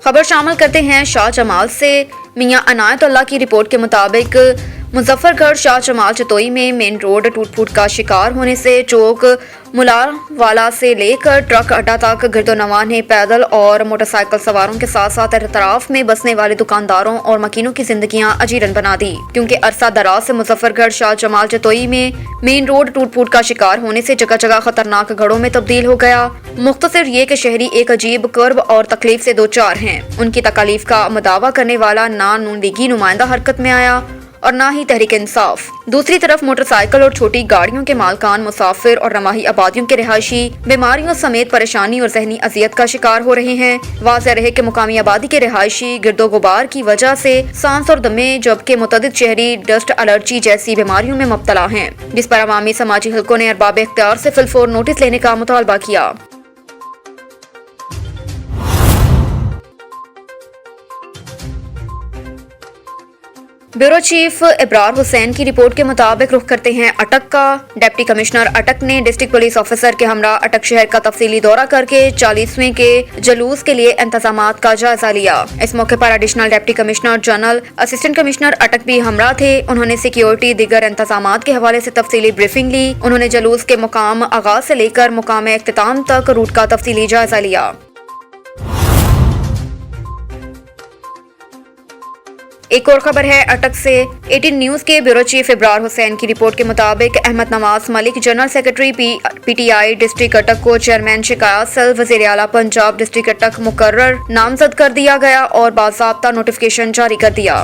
खबर शामिल करते हैं शाह जमाल से। मियां अनायत अल्लाह की रिपोर्ट के मुताबिक मुजफ्फरगढ़ शाह जमाल चतोई में मेन रोड टूट फूट का शिकार होने से चौक मुलावाला से लेकर ट्रक अड्डा तक गिरदोनवा ने पैदल और मोटरसाइकिल सवारों के साथ साथ इतराफ में बसने वाले दुकानदारों और मकीनों की जिंदगियां अजीरन बना दी, क्योंकि अरसा दराज से मुजफ्फरगढ़ शाह जमाल चतोई में मेन रोड टूट फूट का शिकार होने से जगह जगह खतरनाक गढ़ों में तब्दील हो गया। मुख्तसर ये कि शहरी एक अजीब कर्ब और तकलीफ से दो चार हैं। उनकी तकालीफ का मुदावा करने वाला ना नून लीगी नुमाइंदा हरकत में आया और ना ही तहरीक इंसाफ। दूसरी तरफ मोटरसाइकिल और छोटी गाड़ियों के मालकान, मुसाफिर और रमाही आबादियों के रिहायशी बीमारियों समेत परेशानी और जहनी अजियत का शिकार हो रहे हैं। वाज़ेह रहे कि मुकामी आबादी के रिहायशी गिरदो गुबार की वजह से सांस और दमे जबकि मुतअद्दिद शहरी डस्ट एलर्जी जैसी बीमारियों में मुब्तला हैं, जिस पर अवामी समाजी हलकों ने अरबाब इख्तियार से फिलफौर नोटिस लेने का मुतालबा किया। ब्यूरो चीफ इब्रार हुसैन की रिपोर्ट के मुताबिक रुख करते हैं अटक का। डिप्टी कमिश्नर अटक ने डिस्ट्रिक्ट पुलिस ऑफिसर के हमरा अटक शहर का तफसीली दौरा करके 40वें के जुलूस के लिए इंतजामात का जायजा लिया। इस मौके पर additional deputy commissioner general assistant commissioner अटक भी हमरा थे। उन्होंने सिक्योरिटी दीगर इंतजामात के हवाले से तफसीली ब्रीफिंग ली। उन्होंने जुलूस के मुकाम आगाज से लेकर मुकाम इख्तिताम तक रूट का तफसीली जायजा लिया। एक और खबर है अटक से। 18 न्यूज के ब्यूरो चीफ इब्रार हुसैन की रिपोर्ट के मुताबिक Ahmad Nawaz Malik general secretary PTI district Attock को चेयरमैन शिकायत सेल वज़ीर आला पंजाब डिस्ट्रिक्ट अटक मुकर्रर नामजद कर दिया गया और बाज़ाब्ता नोटिफिकेशन जारी कर दिया।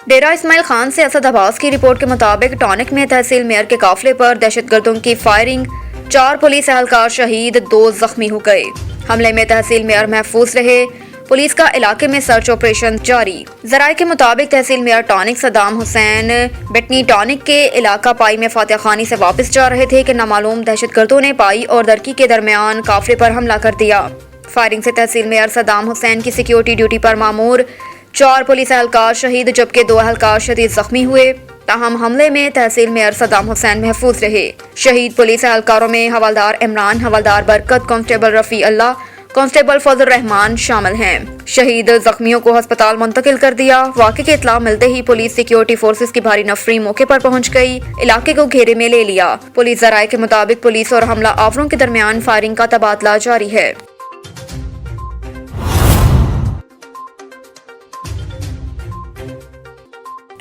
डेरा इस्माइल खान से असद अब्बास की रिपोर्ट के मुताबिक टॉनिक में तहसील मेयर के काफिले पर दहशतगर्दों की फायरिंग, 4 पुलिस एहलकार शहीद, 2 जख्मी हो गए। हमले में तहसील मेयर महफूज रहे। पुलिस का इलाके में सर्च ऑपरेशन जारी। जराये के मुताबिक तहसील mayor tonic Saddam Hussain Bettany tonic के इलाका पाई में फातिहा खानी से वापस जा रहे थे कि नामालूम दहशतगर्दों ने पाई और दरकी के दरमियान काफिले पर हमला कर दिया। फायरिंग से तहसील मेयर सदाम हुसैन की सिक्योरिटी ड्यूटी पर मामूर 4 पुलिस एहलकार शहीद जबकि 2 एहलकार शदीद जख्मी हुए। ताहम हमले में तहसील मेयर सदाम हुसैन महफूज रहे। शहीद पुलिस एहलकारों में हवलदार इमरान, हवलदार बरकत, कांस्टेबल रफी अल्लाह, कांस्टेबल फजल रहमान शामिल हैं। शहीद जख्मियों को अस्पताल मुंतकिल कर दिया। वाक़े की इत्तला मिलते ही पुलिस सिक्योरिटी फोर्सेस की भारी नफरी मौके पर पहुंच गई, इलाके को घेरे में ले लिया। पुलिस जराये के मुताबिक पुलिस और हमला आवरों के दरमियान फायरिंग का तबादला जारी है।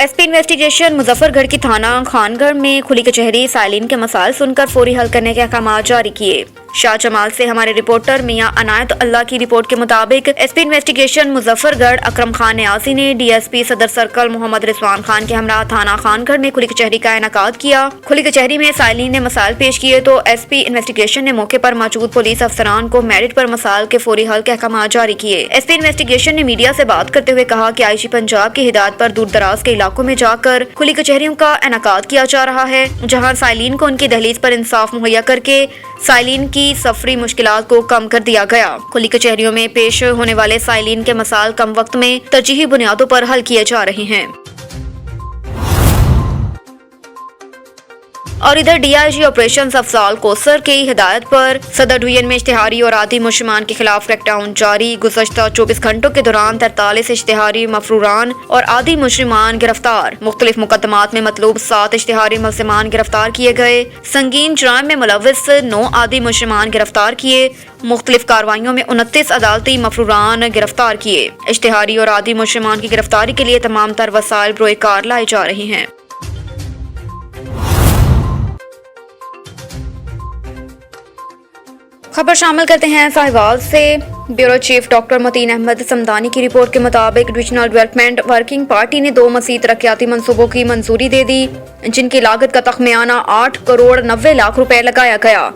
एसपी इन्वेस्टिगेशन मुजफ्फरगढ़ की थाना खानगढ़ में खुली कचहरी साइलिन के मसाइल सुनकर फौरी हल करने के अहकाम जारी किए। शाह जमाल से हमारे रिपोर्टर मियां अनायत अल्लाह की रिपोर्ट के मुताबिक एसपी इन्वेस्टिगेशन मुजफ्फरगढ़ अकरम खान न्याजी ने डीएसपी सदर सर्कल मोहम्मद रिजवान खान के हमरा थाना खानगढ़ में खुली कचहरी का इनेकाद किया। खुली कचहरी में साइलिन ने मसाइल पेश किए तो एसपी इन्वेस्टिगेशन ने मौके पर मौजूद पुलिस अफसरान को मेरिट पर मसाइल के फौरी हल के अहकाम जारी किए। एसपी इन्वेस्टिगेशन ने मीडिया से बात करते हुए कहा कि आईजी पंजाब की हिदायत पर दूर दराज के इलाकों में जाकर खुली कचहरियों का इनेकाद किया जा रहा है, जहाँ साइलिन को उनकी दहलीज पर इंसाफ मुहैया करके साइलिन की सफरी मुश्किलात को कम कर दिया गया। खुली कचहरियों में पेश होने वाले साइलिन के मसाइल कम वक्त में तरजीही बुनियादों पर हल किए जा रहे हैं। और इधर डीआईजी ऑपरेशन अफजाल कोसर की हिदायत पर सदर डिवीजन में इश्तिहारी और आदि मुश्रिमान के खिलाफ क्रैकडाउन जारी। गुज़श्ता 24 घंटों के दौरान 43 इश्तिहारी मफरूरान और आदि मुश्रिमान गिरफ्तार। मुख्तलिफ मुकदमात में मतलूब 7 इश्तिहारी मुलजिमान गिरफ्तार किए गए। संगीन जुराइम में मुलव्विस 9 आदि मुश्रिमान गिरफ्तार किए। मुख्तलिफ कार्रवाइयों में 29 अदालती मफरूरान गिरफ्तार किए। इश्तिहारी और आदि मुश्रिमान की गिरफ्तारी के लिए तमाम तर वसाइल बरोए कार लाए जा रहे हैं। खबर शामिल करते हैं साहिवाल से। Bureau chief doctor Matin Ahmad Samdani की रिपोर्ट के मुताबिक डिविजनल डेवलपमेंट वर्किंग पार्टी ने 2 मज़ीद तरक्याती मंसूबों की मंजूरी दे दी, जिनकी लागत का तखमियाना 8 करोड़ 90 लाख रुपए लगाया गया।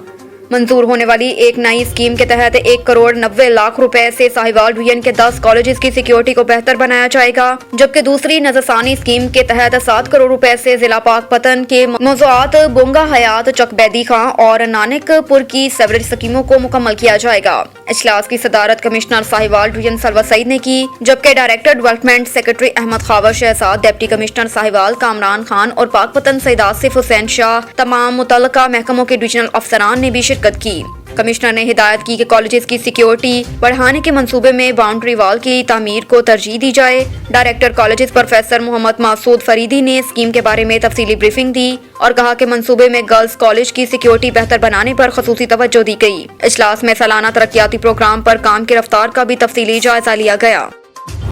मंजूर होने वाली एक नई स्कीम के तहत 1 करोड़ 90 लाख रुपए से साहिवाल डिवीजन के 10 कॉलेजेस की सिक्योरिटी को बेहतर बनाया जाएगा, जबकि दूसरी नजरसानी स्कीम के तहत 7 करोड़ रुपए से जिला पाकपतन के मौजूआत बोंगा हयात, चकबैदी खां और नानकपुर की सेवरेज स्कीमों को मुकम्मल किया जाएगा। इजलास की सदारत कमिश्नर साहिवाल डिवीजन सलवा सईद ने की, जबकि director development secretary Ahmad Khawar Shehzad, deputy commissioner Sahiwal Kamran Khan और पाकपतन सईद आसिफ हुसैन शाह, तमाम मुतल्लका महकमों के डिविजनल अफसरान ने भी शिरकत की। کمشنر نے ہدایت کی کہ کالجز کی سیکیورٹی بڑھانے کے منصوبے میں باؤنڈری وال کی تعمیر کو ترجیح دی جائے۔ ڈائریکٹر کالجز پروفیسر محمد مسعود فریدی نے اسکیم کے بارے میں تفصیلی بریفنگ دی اور کہا کہ منصوبے میں گرلز کالج کی سیکیورٹی بہتر بنانے پر خصوصی توجہ دی گئی۔ اجلاس میں سالانہ ترقیاتی پروگرام پر کام کی رفتار کا بھی تفصیلی جائزہ لیا گیا۔